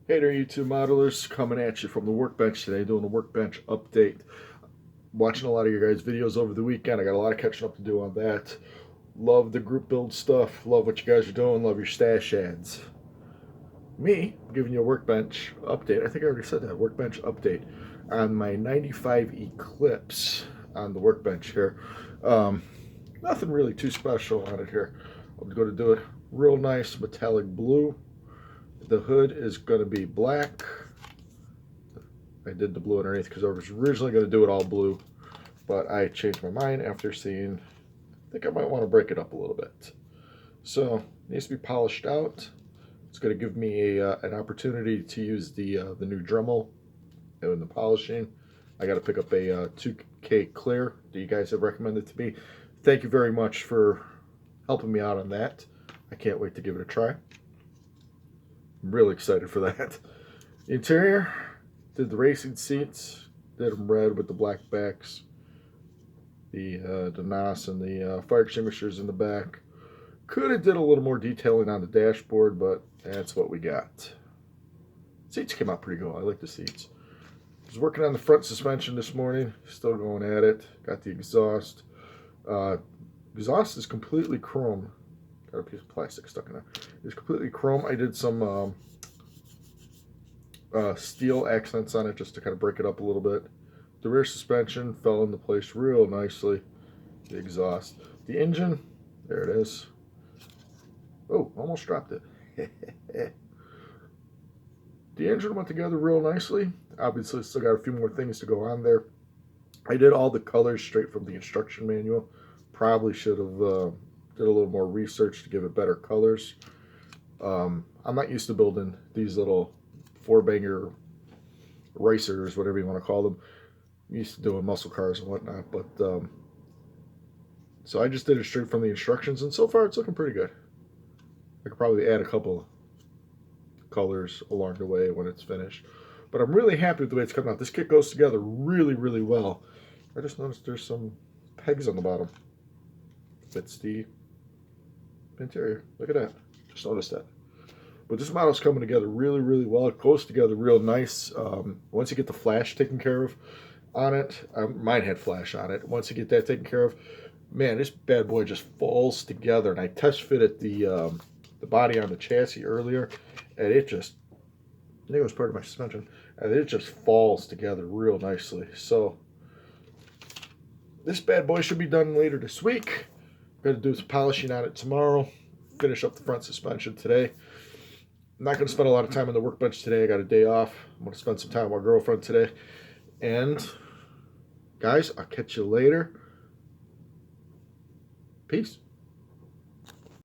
Hey there, YouTube modelers, coming at you from the workbench today, doing a workbench update. Watching a lot of your guys' videos over the weekend. I got a lot of catching up to do on that. Love the group build stuff. Love what you guys are doing. Love your stash ads. Me, giving you a workbench update. I think I already said that. Workbench update on my 95 Eclipse on the workbench here. Nothing really too special on it here. I'm going to do it real nice metallic blue. The hood is going to be black. I did the blue underneath because I was originally going to do it all blue, but I changed my mind after seeing, I think I might want to break it up a little bit. So it needs to be polished out. It's going to give me an opportunity to use the new Dremel in the polishing. I got to pick up a 2K clear that you guys have recommended to me. Thank you very much for helping me out on that. I can't wait to give it a try. I'm really excited for that. The interior, did the racing seats, did them red with the black backs, the NOS and the fire extinguishers in the back. Could have did a little more detailing on the dashboard, but that's what we got. Seats came out pretty good. I like the seats. I was working on the front suspension this morning, still going at it. Got the exhaust. Exhaust is completely chrome. Got a piece of plastic stuck in there. It's completely chrome. I did some steel accents on it just to kind of break it up a little bit. The rear suspension fell into place real nicely. The exhaust. The engine, there it is. Oh, almost dropped it. The engine went together real nicely. Obviously, still got a few more things to go on there. I did all the colors straight from the instruction manual. Probably should have did a little more research to give it better colors. I'm not used to building these little four-banger racers, whatever you want to call them. I'm used to doing muscle cars and whatnot, but so I just did it straight from the instructions, and so far it's looking pretty good. I could probably add a couple colors along the way when it's finished, but I'm really happy with the way it's coming out. This kit goes together really, really well. I just noticed there's some pegs on the bottom. Fits the interior. Look at that. Just noticed that. But this model's coming together really, really well. It goes together real nice. Once you get the flash taken care of on it, mine had flash on it. Once you get that taken care of, man, this bad boy just falls together. And I test fitted the body on the chassis earlier, and it just, I think it was part of my suspension, and it just falls together real nicely. So this bad boy should be done later this week. I'm going to do some polishing on it tomorrow. Finish up the front suspension today. I'm not going to spend a lot of time on the workbench today. I got a day off. I'm going to spend some time with my girlfriend today. And guys, I'll catch you later. Peace.